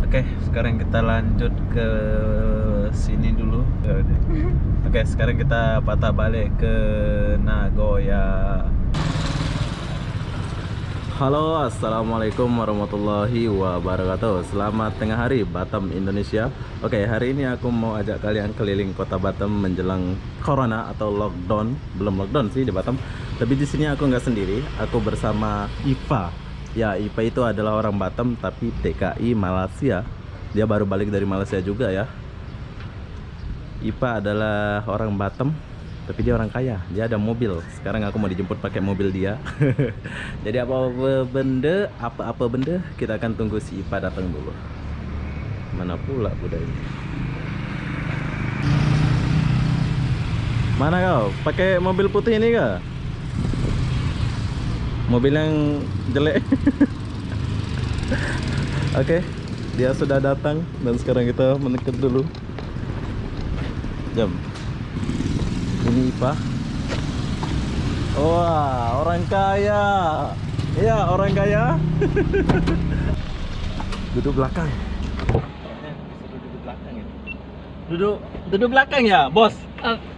Oke, sekarang kita lanjut ke sini dulu. Oke, sekarang kita patah balik ke Nagoya. Halo, assalamualaikum warahmatullahi wabarakatuh. Selamat tengah hari Batam, Indonesia. Oke, hari ini aku mau ajak kalian keliling kota Batam menjelang corona atau lockdown. Belum lockdown sih di Batam, tapi di sini aku nggak sendiri. Aku bersama Ipa. Ya, Ipa itu adalah orang Batam tapi TKI Malaysia. Dia baru balik dari Malaysia juga ya. Ipa adalah orang Batam tapi dia orang kaya, dia ada mobil. Sekarang aku mau dijemput pakai mobil dia. Jadi apa-apa benda kita akan tunggu si Ipa datang dulu. Mana pula budak ini? Mana kau? Pakai mobil putih ini kah? Mobil yang jelek. Oke, dia sudah datang dan sekarang kita mendekat dulu. Jam. Ini Ipa. Wah, orang kaya. Iya, orang kaya. Duduk belakang. Duduk belakang ya, bos.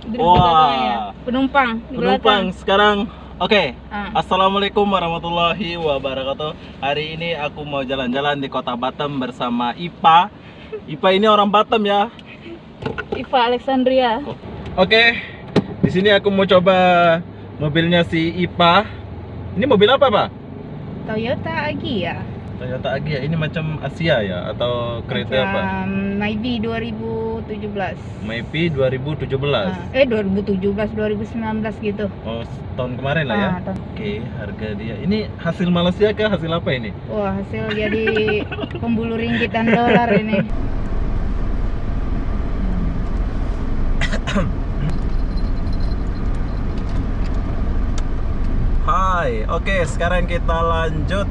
Duduk belakang ya. Penumpang di Penumpang belakang. sekarang. Oke. Ah. Assalamualaikum warahmatullahi wabarakatuh. Hari ini aku mau jalan-jalan di kota Batam bersama Ipa. Ipa ini orang Batam ya. Iva Alexandria. Oke. Di sini aku mau coba mobilnya si Ipa. Ini mobil apa, Pak? Toyota Agya. Toyota Agya. Ini macam Asia ya atau kereta apa? Maybe 2017. Maybe 2017. 2017 2019 gitu. Oh, tahun kemarin lah ya. Oke, harga dia. Ini hasil Malaysia kah? Hasil apa ini? Wah, hasil jadi pembuluh ringgit dan dolar ini. Hai, oke, sekarang kita lanjut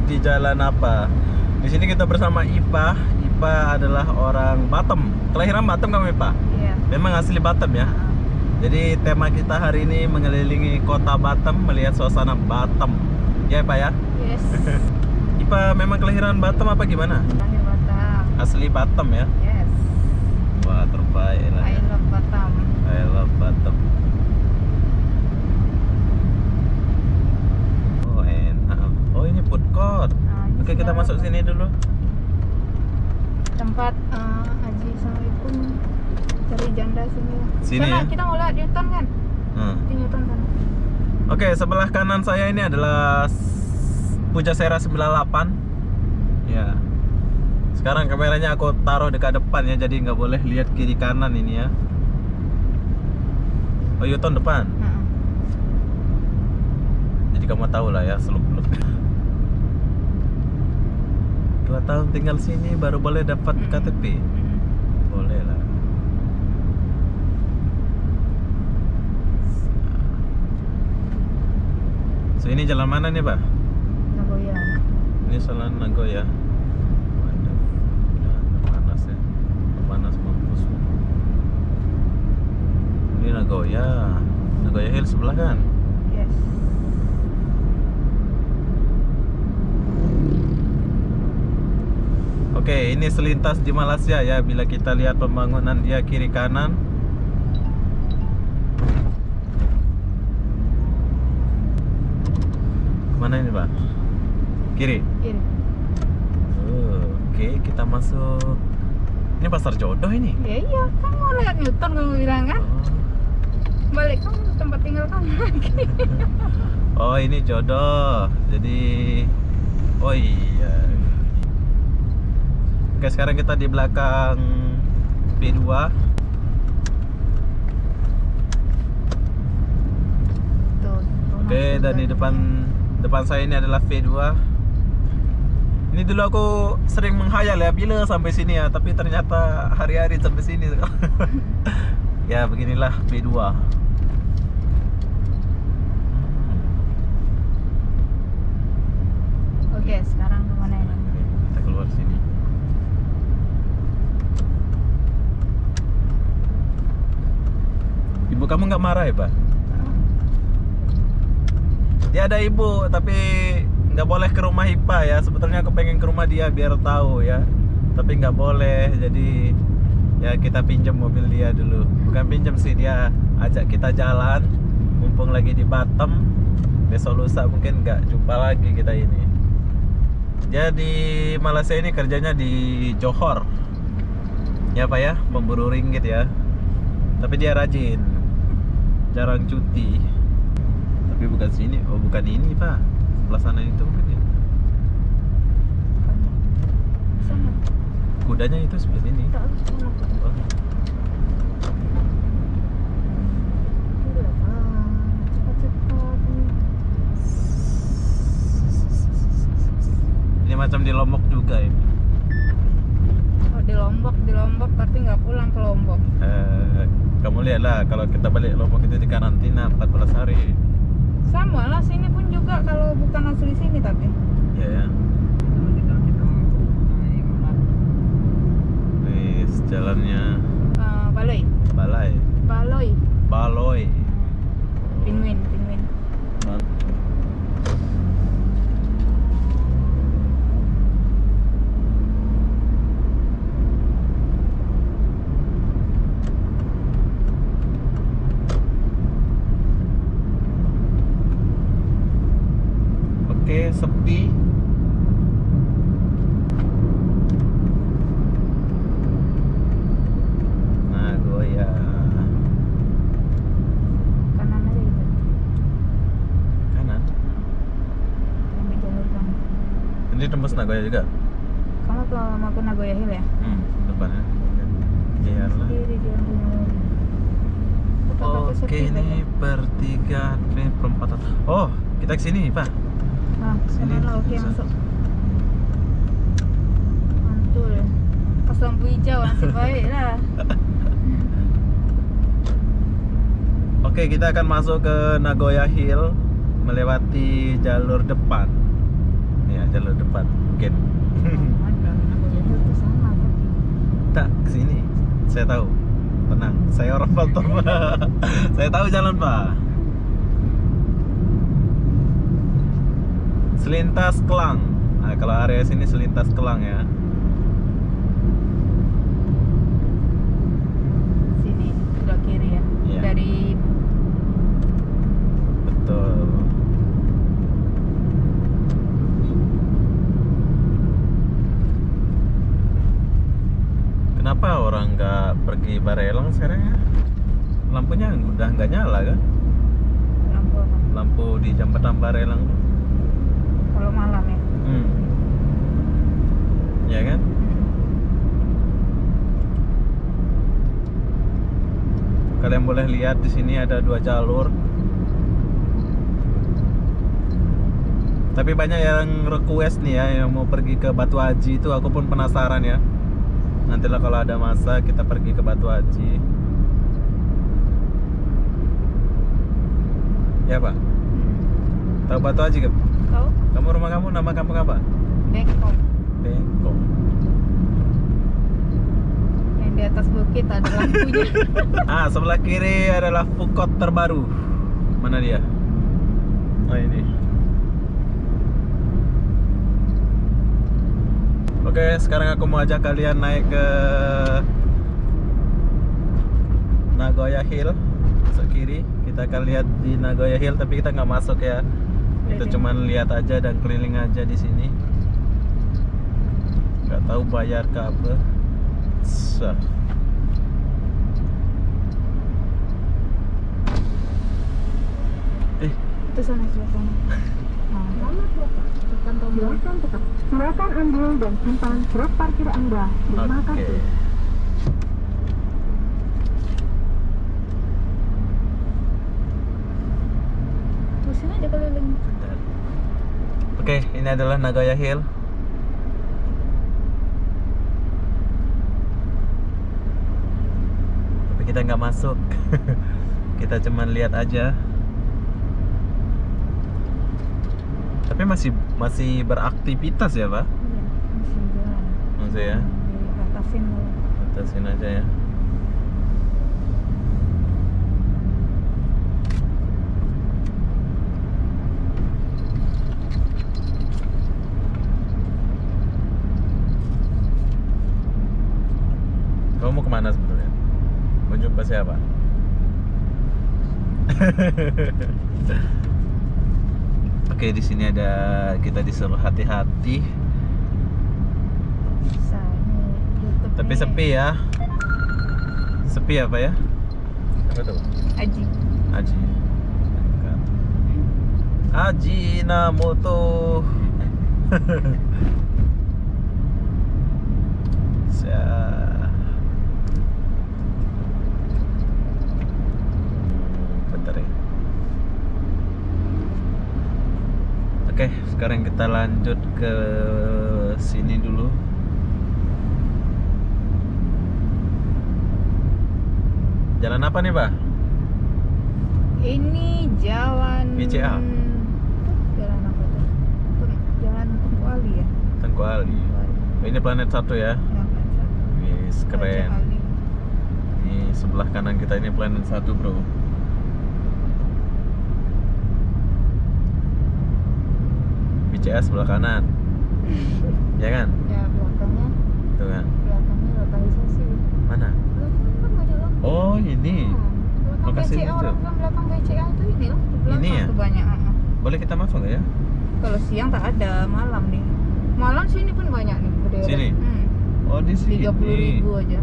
di jalan apa? Di sini kita bersama Ipa. Ipa adalah orang Batam. Kelahiran Batam kamu, Ipa? Iya. Memang asli Batam ya. Jadi tema kita hari ini mengelilingi kota Batam, melihat suasana Batam. Ya, Ipa ya? Yes. Ipa memang kelahiran Batam apa gimana? Lahir Batam. Asli Batam ya? Yes. Wah, terbaik lah. I love Batam. I love Batam. Oh, enak. Oh, ini food court. Ini Oke, kita segala masuk sini dulu. tempat Haji Assalamualaikum cari janda sini. Sini Sana ya? kita mau lihat Newton kan? Di Newton sana. Oke, sebelah kanan saya ini adalah Pujasera 98. Ya. Sekarang kameranya aku taruh dekat depan ya, jadi nggak boleh lihat kiri kanan ini ya. Oh, Newton depan. Jadi kamu tahu lah ya seluk-beluk. 2 tahun tinggal sini baru boleh dapat KTP. Boleh lah. So ini jalan mana nih, Pak? Nagoya. Ini jalan Nagoya. Waduh, udah panas ya. Panas mampus. Ini Nagoya. Nagoya Hill sebelah kan? Yes. Oke, ini selintas di Malaysia ya. Bila kita lihat pembangunan dia kiri kanan. Mana ini, Pak? Kiri. Ini. Oke, kita masuk. Ini pasar jodoh ini. Ya iya, kamu mau lihat Newton kamu bilang kan? Balik kamu ke tempat tinggal kamu lagi. Oh, ini jodoh. Jadi, oh iya. Oke, sekarang kita di belakang P2. Oke, dan di depan saya ini adalah V2. Ini dulu aku sering menghayal ya bila sampai sini ya, tapi ternyata hari-hari sampai sini. Ya, beginilah V2. Oke, sekarang kemana ini? Kita keluar sini. Ibu kamu nggak marah ya, Pak? Dia ada ibu, tapi nggak boleh ke rumah Ipa ya. Sebetulnya aku pengen ke rumah dia biar tahu ya. tapi nggak boleh. Jadi ya kita pinjam mobil dia dulu. Bukan pinjam sih, dia ajak kita jalan. Mumpung lagi di Batam, besok lusa mungkin nggak jumpa lagi kita ini. Jadi Malaysia ini kerjanya di Johor. Ya Pak ya, pemburu ringgit ya. Tapi dia rajin, jarang cuti. Tapi bukan sini, oh bukan ini Pak. Sebelah sana itu mungkin ya. Sana. Kudanya itu sebelah sini. Tak harus sana. Oh. Cepat-cepat. Ini macam di Lombok juga ini. Oh, di Lombok tapi nggak pulang ke Lombok. Kamu lihatlah kalau kita balik Lombok itu di karantina 14 hari. Sama lah, sini pun juga kalau bukan asli sini tapi. Iya ya. Wis jalannya Baloi. Baloi. Pinguin. Oke, sepi. Nagoya. Kanan aja itu. Kanan. Ambil jalur kanan. Ini tembus Nagoya juga. Kamu mau ke Nagoya Hill ya? Depannya. Iya lah. Kiri dia dulu. Oke, ini pertigaan perempatan. Oh, kita ke sini, Pak. Nah, Sini, sana lah, oke bisa. masuk. Mantul. Pas lampu hijau nasib baik lah. Oke, kita akan masuk ke Nagoya Hill melewati jalur depan. Ya, jalur depan. Mungkin. Ada Nagoya Hill tuh sana tapi. Tak, ke sini. Saya tahu. Tenang, saya orang Batam. Saya tahu jalan, Pak. Selintas Kelang. Nah, kalau area sini Selintas Kelang ya. Sini sebelah kiri ya. Iya. Dari Betul. Kenapa orang nggak pergi Barelang sekarang ya? Lampunya udah nggak nyala kan? lampu apa? Lampu di jembatan Barelang. Kalau malam ya. Ya kan? Kalian boleh lihat di sini ada 2 jalur. Tapi banyak yang request nih ya, yang mau pergi ke Batu Haji itu. Aku pun penasaran ya. Nantilah kalau ada masa kita pergi ke Batu Haji. Ya Pak. Tahu Batu Haji kan? Tahu? Kamu rumah kamu, nama kamu apa? Bengkok. Bengkok. Yang di atas bukit ada lampunya. Sebelah kiri adalah food court terbaru. Mana dia? Oh ini. Oke, sekarang aku mau ajak kalian naik ke Nagoya Hill. Masuk kiri, kita akan lihat di Nagoya Hill, tapi kita nggak masuk ya. Kita cuman lihat aja dan keliling aja di sini. Nggak tahu bayar ke apa. Itu sana sebelah sana. Tekan tombol. Silakan ambil dan simpan truk parkir Anda. Terima Oke. kasih. Terusin aja keliling. Oke, ini adalah Nagoya Hill. Tapi kita nggak masuk. Kita cuman lihat aja. Tapi masih beraktivitas ya, Pak? Iya, masih jalan. Masih ya. Dibatasin dulu. Batasin aja ya. Kamu mau kemana sebetulnya? Mau jumpa siapa? Oke, di sini ada, kita disuruh hati-hati. Bisa ini YouTube. Tapi sepi ya. Sepi apa ya? Apa tuh? Aji. Aji. Aji Namoto. Bentar ya. Oke, sekarang kita lanjut ke sini dulu. Jalan apa nih, Pak? Ini jalan BCA. Jalan apa tuh? Jalan Tengku Ali ya? Tengku Ali. Oh, ini planet 1 ya. Ya, kan satu. Yes, Raja keren. Ali. Di sebelah kanan kita ini planet 1, bro. BCA sebelah kanan. Ya kan? Ya, belakangnya Tuh kan. lokalisasi. Mana? Belakang kan ada lokal. Oh, ini. Belakang Lokasi BCA, itu. orang bilang belakang BCA itu ini loh. Di belakang Ini ya? tuh banyak. Boleh kita masuk nggak ya? Kalau siang tak ada, malam nih. Malam sini pun banyak nih berderet. Sini? Oh, di sini. 30.000 aja.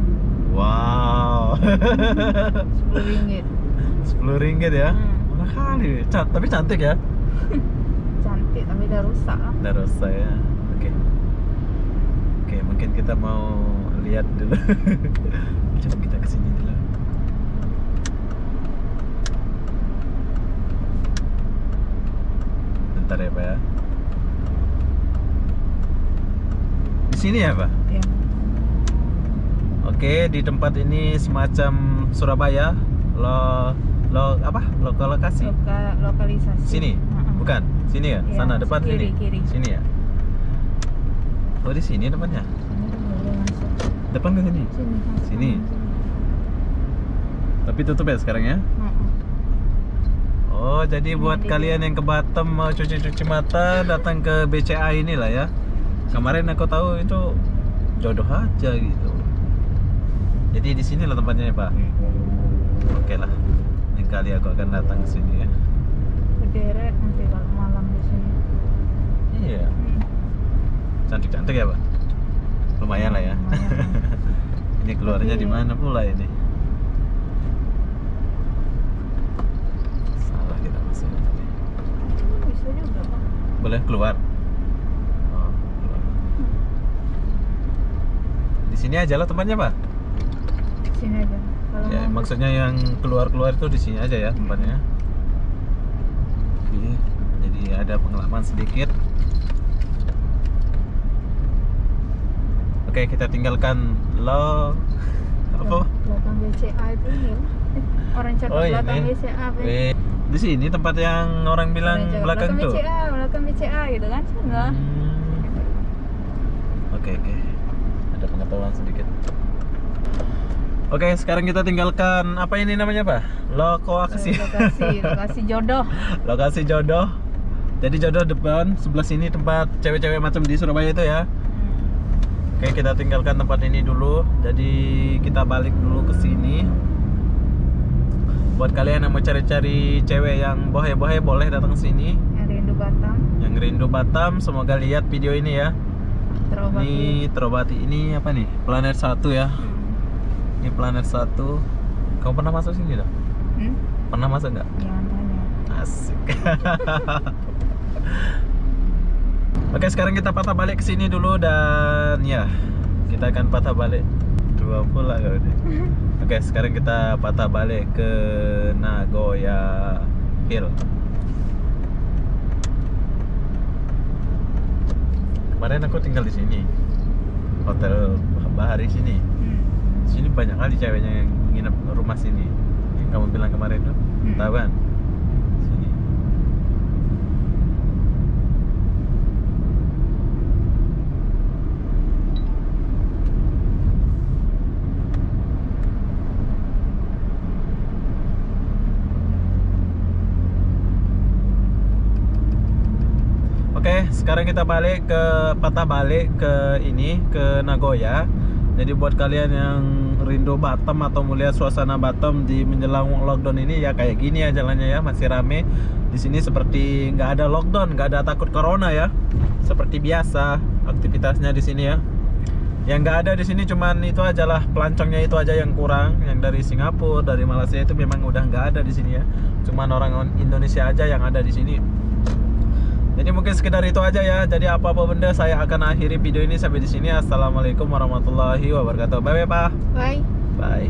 Wow. 10 ringgit. 10 ringgit ya? Hmm. Murah kali. Tapi cantik ya? Cantik tapi udah rusak lah. Udah rusak ya. Oke. Oke, mungkin kita mau lihat dulu. Coba kita kesini dulu. Bentar ya, Pak ya. Di sini ya, Pak? Ya. Oke, di tempat ini semacam Surabaya. Lokasi. Lokalisasi. Sini? Heeh. Bukan? Sini ya? Iya, Sana depan kiri, sini. kiri. Sini ya? Oh, di sini tempatnya. Sini tuh boleh masuk. Depan ke sini. Sini. masuk. Sini. Tapi tutup ya sekarang ya? Heeh. Oh, jadi Ini buat dia. kalian yang ke Batam mau cuci-cuci mata datang ke BCA inilah ya. Kemarin aku tahu itu jodoh aja gitu. Jadi di sini lah tempatnya ya, Pak. Oke lah. Lain kali aku akan datang ke sini ya. Berderet nanti kalau malam di sini. Iya. Cantik-cantik ya, Pak. Lumayan lah ya. Lumayan. Ini keluarnya di mana pula ini? Salah kita masuk tadi. Bisa juga, Pak. Boleh keluar? Oh, keluar. Di sini aja lah tempatnya, Pak. Sini aja. Kalau Ya, mau maksudnya yang keluar-keluar itu di sini aja ya tempatnya. Oke, jadi ada pengalaman sedikit. Oke, kita tinggalkan apa? belakang BCA itu ini loh. Orang cakap Oh, belakang ini. BCA apa? Di sini tempat yang orang bilang Orang cakap belakang tuh. belakang BCA gitu kan? Sana. Oke, ada pengetahuan sedikit. Oke, sekarang kita tinggalkan apa ini namanya, Pak? Lokasi Lokasi jodoh. Lokasi jodoh. Jadi jodoh depan, sebelah sini tempat cewek-cewek macam di Surabaya itu ya. Oke, kita tinggalkan tempat ini dulu. Jadi kita balik dulu ke sini. Buat kalian yang mau cari-cari cewek yang bohe-bohe boleh datang sini. Yang rindu Batam, Yang rindu Batam, semoga lihat video ini ya. terobati. Ini terobati. Ini apa nih? Planet 1 ya. Ini planet 1. Kamu pernah masuk sini dong? Pernah masuk nggak? Jangan tanya. Asik. Oke, sekarang kita patah balik ke sini dulu dan ya kita akan patah balik dua pula kau ini. Oke, sekarang kita patah balik ke Nagoya Hill. Kemarin aku tinggal di sini, hotel Bahari sini. Sini banyak kali ceweknya yang nginep rumah sini. Yang kamu bilang kemarin tuh, tahu kan? Sini. Oke, sekarang kita patah balik ke ini ke Nagoya. Jadi buat kalian yang rindu Batam atau melihat suasana Batam di menjelang lockdown ini ya kayak gini ya jalannya ya, masih rame. Di sini seperti nggak ada lockdown, nggak ada takut corona ya. Seperti biasa aktivitasnya di sini ya. Yang nggak ada di sini cuman itu aja lah, pelancongnya itu aja yang kurang. Yang dari Singapura, dari Malaysia itu memang udah nggak ada di sini ya. Cuman orang Indonesia aja yang ada di sini. Jadi mungkin sekedar itu aja ya. Jadi apa-apa benda saya akan akhiri video ini sampai di sini. Assalamualaikum warahmatullahi wabarakatuh. Bye bye Pak. Bye. Bye.